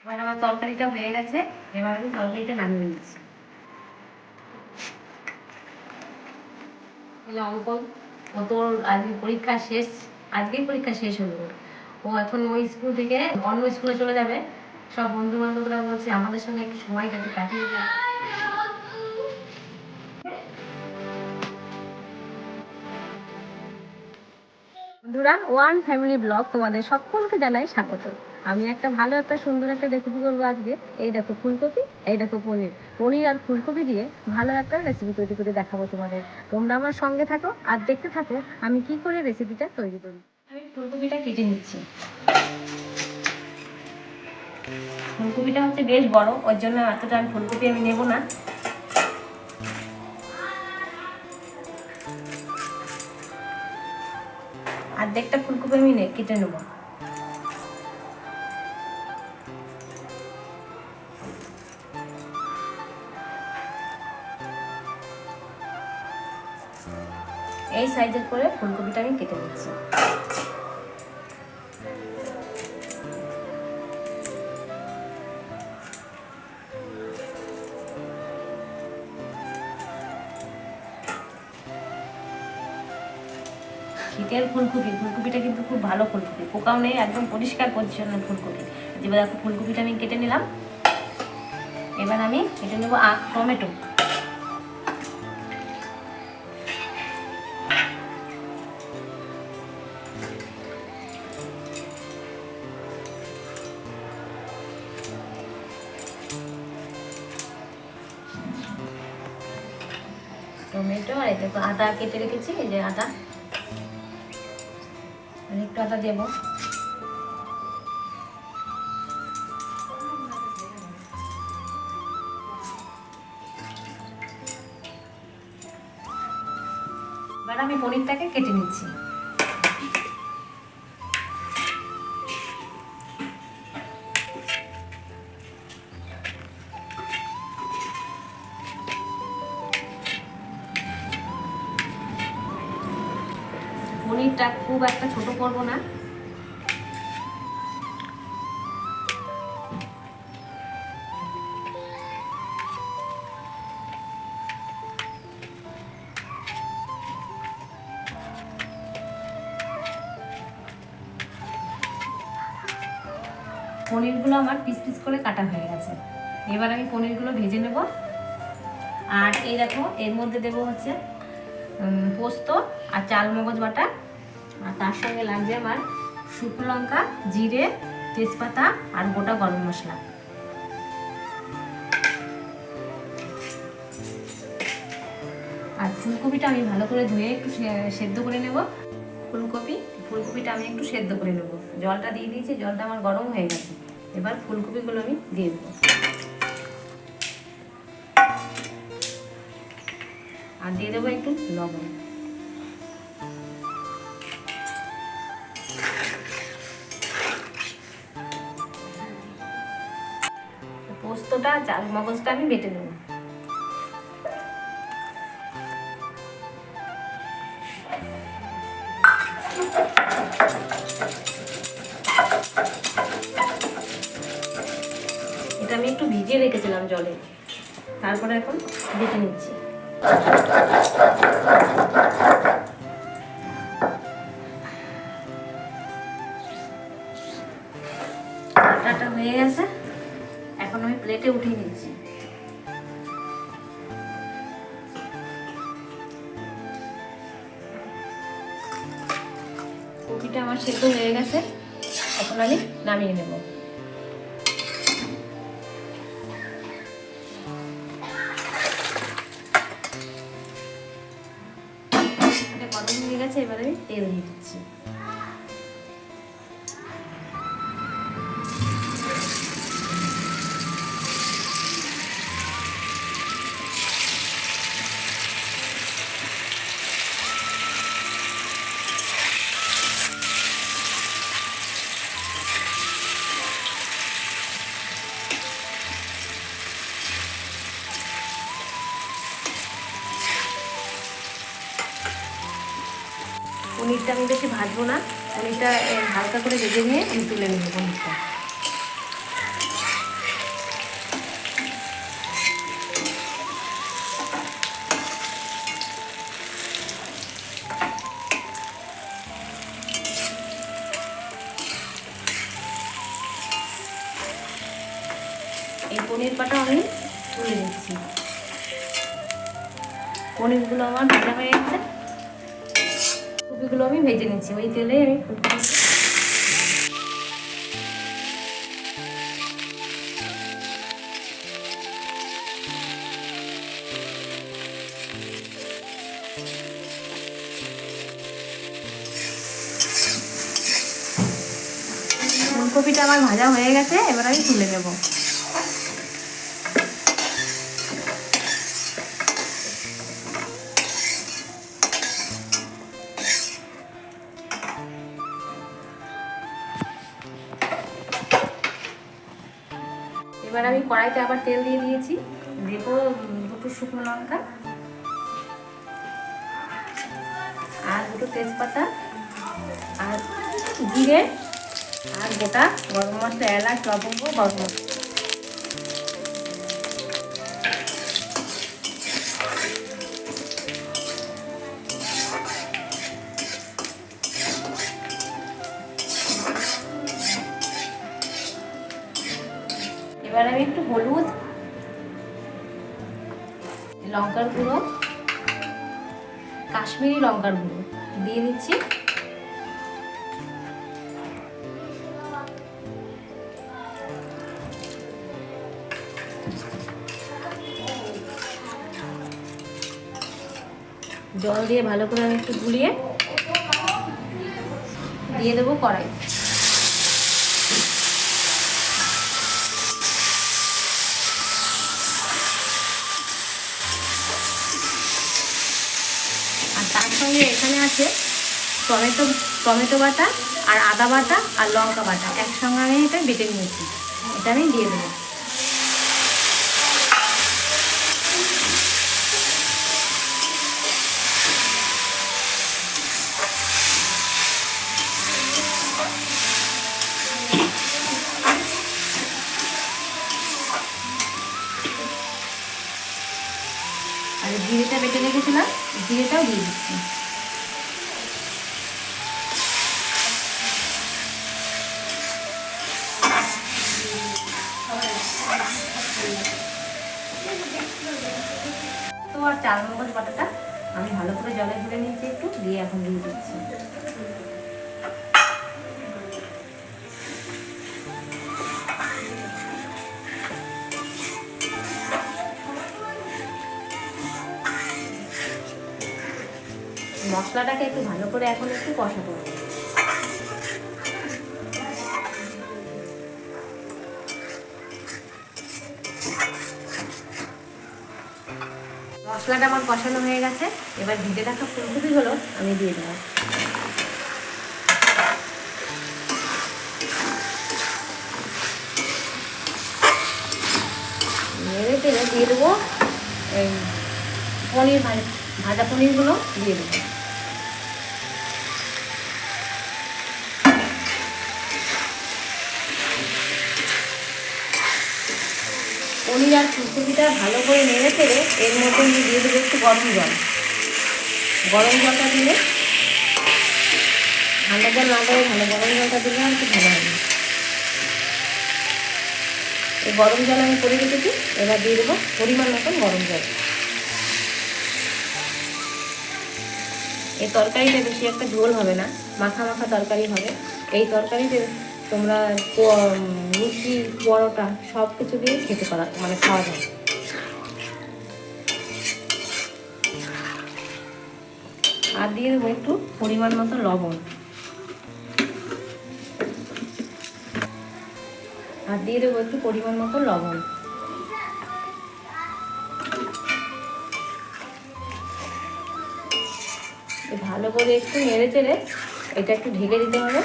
এবার আমার তরকারিটা হয়ে গেছে, এবার আমি তরকারিটা নামিয়ে নিচ্ছি। অঙ্কন ও তোর আজকে পরীক্ষা শেষ, আজকেই পরীক্ষা শেষ হলো। ও এখন ওই স্কুল থেকে অন্য স্কুলে চলে যাবে। সব বন্ধু বান্ধবরা বলছে আমাদের সঙ্গে একটু সময় কাটিয়ে যায়। বন্ধুরা, ওয়ান ফ্যামিলি ব্লগ তোমাদের সকলকে জানাই স্বাগত। আমি একটা সুন্দর একটা রেসিপি করবো আজকে। এই দেখো ফুলকপি, এই দেখো পনির আর ফুলকপি দিয়ে ভালো একটা রেসিপি তৈরি করে দেখাবো তোমাদের। তোমরা আমার সঙ্গে থাকো আর দেখতে থাকো আমি কি করে রেসিপিটা তৈরি করি। আমি ফুলকপিটা কেটে নিচ্ছি। ফুলকপিটা হচ্ছে বেশ বড়, ওর জন্য এতটা আমি ফুলকপি নেবো না। অর্ধেকটা ফুলকপি আমি কেটে নেবো। এই সাইজের করে ফুলকপিটা আমি কেটে নিচ্ছি। শীতের ফুলকপিটা কিন্তু খুব ভালো ফুলকপি, পোকাও নেই, একদম পরিষ্কার পরিচ্ছন্ন ফুলকপি। এবার দেখো ফুলকপিটা আমি কেটে নিলাম। এবার আমি কেটে নেবো টমেটো। টমেটো আর এই দেখো আদা কেটে রেখেছি, এই যে আদা, আর একটু আদা দেবো। এবার আমি পনিরটাকে কেটে নিচ্ছি। পনিরটা খুব একটা ছোট করবো না। পনিরগুলো আমার পিস পিস করে কাটা হয়ে গেছে। এবার আমি পনিরগুলো ভেজে নেব। আর এই দেখো এর মধ্যে দেবো হচ্ছে পোস্ত আর চাল মগজ বাটা, আর তার সঙ্গে লাগবে আমার শুকনো লঙ্কা, জিরে, তেজপাতা আর গোটা গরম মশলা। আর ফুলকপিটা আমি ভালো করে ধুয়ে একটু সেদ্ধ করে নেব। ফুলকপিটা আমি একটু সেদ্ধ করে নেব। জলটা দিয়ে দিয়েছি, জলটা আমার গরম হয়ে গেছে। এবার ফুলকপিগুলো আমি দিয়ে দেবো। আর দিয়ে দেবো একটু লবণ। পোস্তটা চাল মগজটা আমি বেটে নেব। এটা আমি একটু ভিজিয়ে রেখেছিলাম জলে, তারপরে এখন বেটে নিচ্ছি। বাটাটা হয়ে গেছে, এখন আমি প্লেটে উঠিয়ে নিচ্ছি। কপিটা আমার সেদ্ধ হয়ে গেছে, এখন আমি নামিয়ে নেব। গরম হয়ে গেছে, এবার আমি তেল দিয়ে দিচ্ছি। পনিরটা আমি বেশি ভাজবো না, পনিরটা হালকা করে ভেজে নিয়ে আমি তুলে নেব পনিরটা। এই পনির পাটা আমি তুলে দিচ্ছি। পনিরগুলো আমার ভাজা হয়ে গেছে, ফুলকপিগুলো আমি ভেজে নিচ্ছি। ওই তেলে আমি ফুলকপি ফুলকপিটা আমার ভাজা হয়ে গেছে, এবার আমি তুলে নেব। এবার আমি কড়াইতে আবার তেল দিয়ে দিয়েছি, দেবো দুটো শুকনো লঙ্কা আর দুটো তেজপাতা আর জিরে আর গোটা গরম মশলা, এলাচ, লবঙ্গ, গরম মশলা। এবার আমি একটু হলুদ, লঙ্কার গুঁড়ো, কাশ্মীরি লঙ্কার গুঁড়ো দিয়ে দিচ্ছি। জল দিয়ে ভালো করে আমি একটু গুলিয়ে দিয়ে দেবো কড়াই। আর তার সঙ্গে এখানে আছে টমেটো বাটা আর আদা বাটা আর লঙ্কা বাটা একসঙ্গে আমি এটা বেটে নিয়েছি, এটা আমি দিয়ে দেবো। আর জিরেটা বেটে রেখেছিলাম, জিরেটাও দিয়ে দিচ্ছি। তো আর চালমগজ বাটাটা আমি ভালো করে জলে ধুয়ে নিয়েছি, একটু দিয়ে এখন দিয়ে দিচ্ছি। মশলাটাকে একটু ভালো করে এখন একটু কষাবো। মশলাটা আমার কষানো হয়ে গেছে, এবার ভিজে রাখা ফুলকপিগুলো আমি দিয়ে দেবো। নেড়ে তেলে দিয়ে দেবো এই পনির, ভাজা পনিরগুলো দিয়ে দেবো। পনির আর ফুলকপিটা ভালো করে নেড়ে ফেলে এর মধ্যে আমি দিয়ে দেবো একটু গরম জল। গরম জলটা দিলে, ঠান্ডা জল না দেবে ভালো, গরম জলটা দিলে আর একটু ভালো হবে। এই গরম জল আমি করে রেখেছি, এবার দিয়ে দেবো পরিমাণ মতন গরম জল। এই তরকারিটা বেশি একটা ঝোল হবে না, মাখা মাখা তরকারি হবে। এই তরকারিতে তোমরা লুচি, পরোটা সব কিছু দিয়ে খেতে পারা, মানে খাওয়া যায়। আর দিয়ে দেবো একটু পরিমাণ মতো লবণ, আর দিয়ে দেবো একটু পরিমাণ মতো লবণ। ভালো করে একটু নেড়ে চেড়ে এটা একটু ঢেকে দিতে হবে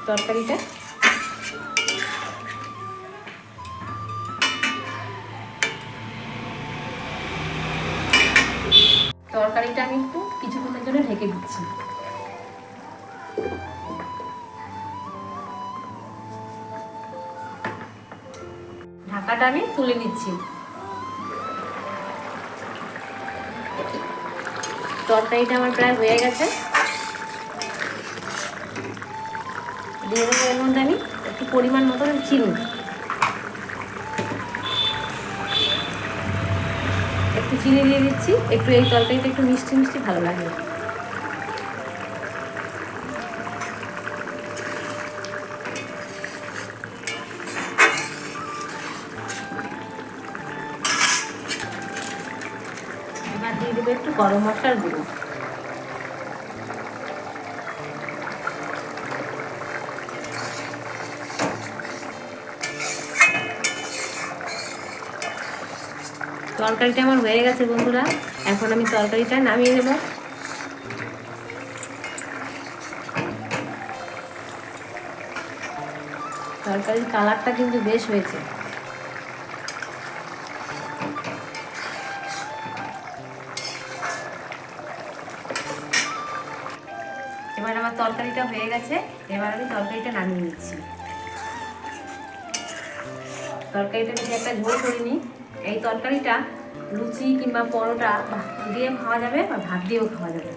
তরকারিটা। তরকারিটা আমি একটু কিছুক্ষণের জন্য ঢেকে দিচ্ছি। ঢাকাটা আমি তুলে নিচ্ছি। তরকারিটা আমার প্রায় হয়ে গেছে, দিয়ে দেবো এর মধ্যে আমি একটু পরিমাণ মতো চিনি। চিনি দিয়ে দিচ্ছি, একটু এই তরকারিটা একটু মিষ্টি মিষ্টি ভালো লাগে। এবার দিয়ে দেবো একটু গরম মশলার গুঁড়ো। তরকারিটা আমার হয়ে গেছে বন্ধুরা, এখন আমি তরকারিটা নামিয়ে নেব। তরকারির কালারটা কিন্তু বেশ হয়েছে। এবার আমার তরকারিটা হয়ে গেছে, এবার আমি তরকারিটা নামিয়ে নিচ্ছি। তরকারিটা যদি একটা ঝোল করে নিই, এই তরকারিটা লুচি কিংবা পরোটা দিয়ে খাওয়া যাবে বা ভাত দিয়েও খাওয়া যাবে।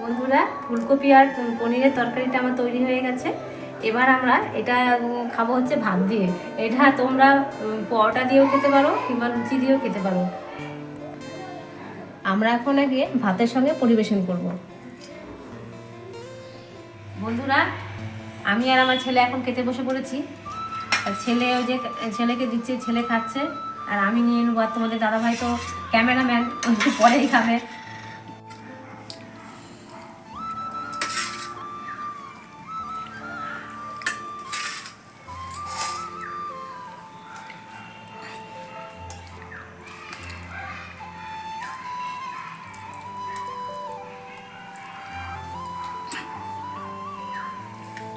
বন্ধুরা, ফুলকপি আর পনিরের তরকারিটা আমার তৈরি হয়ে গেছে। এবার আমরা এটা খাবো হচ্ছে ভাত দিয়ে। এটা তোমরা পরোটা দিয়েও খেতে পারো কিংবা লুচি দিয়েও খেতে পারো। আমরা এখন আগে ভাতের সঙ্গে পরিবেশন করব। বন্ধুরা, আমি আর আমার ছেলে এখন খেতে বসে পড়েছি। আর ছেলে ওই যে ছেলেকে দিচ্ছে, ছেলে খাচ্ছে, আর আমি নিয়ে নেবো। আর তোমাদের দাদাভাই তো ক্যামেরাম্যান, একটু পরেই খাবে।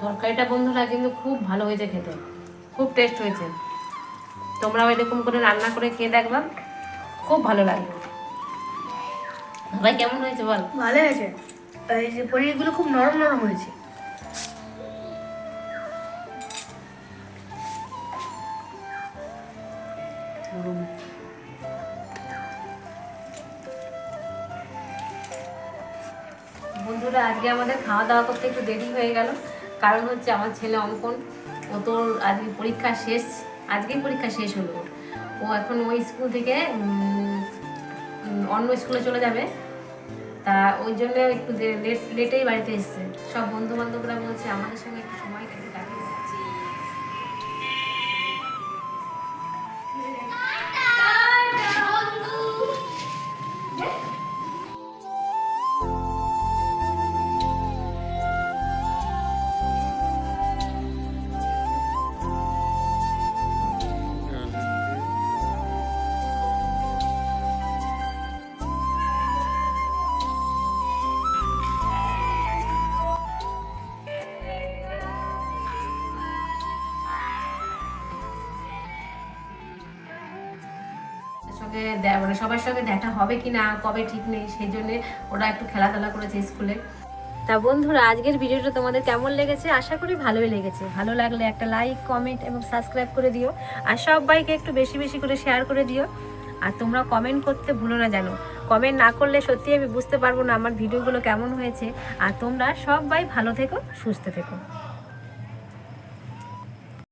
তরকারিটা বন্ধুরা কিন্তু খুব ভালো হয়েছে খেতে, খুব টেস্ট হয়েছে। তোমরাও এরকম করে রান্না করে খেয়ে দেখবা, খুব ভালো লাগবে। ভাই কেমন হয়েছে বল? ভালো হয়েছে। এই যে পনিরগুলো খুব নরম নরম হয়েছে। বন্ধুরা, আজকে আমাদের খাওয়া দাওয়া করতে একটু দেরি হয়ে গেল, কারণ হচ্ছে আমার ছেলে অঙ্কন, ও তোর আজকে পরীক্ষা শেষ, আজকেই পরীক্ষা শেষ হলো। ও এখন ওই স্কুল থেকে অন্য স্কুলে চলে যাবে, তা ওই জন্য একটু লেটেই বাড়িতে এসছে। সব বন্ধু বান্ধবরা বলছে আমাদের সঙ্গে একটু সময় কাটিয়ে এসেছি। সঙ্গে মানে সবার সঙ্গে দেখা হবে কি না কবে ঠিক নেই, সেই জন্য ওরা একটু খেলাধুলা করেছে স্কুলে। তা বন্ধুরা, আজকের ভিডিওটা তোমাদের কেমন লেগেছে? আশা করি ভালোই লেগেছে। ভালো লাগলে একটা লাইক, কমেন্ট এবং সাবস্ক্রাইব করে দিও। আর সবাইকে একটু বেশি বেশি করে শেয়ার করে দিও। আর তোমরা কমেন্ট করতে ভুলো না যেন। কমেন্ট না করলে সত্যি আমি বুঝতে পারবো না আমার ভিডিওগুলো কেমন হয়েছে। আর তোমরা সবাই ভালো থেকো, সুস্থ থেকো।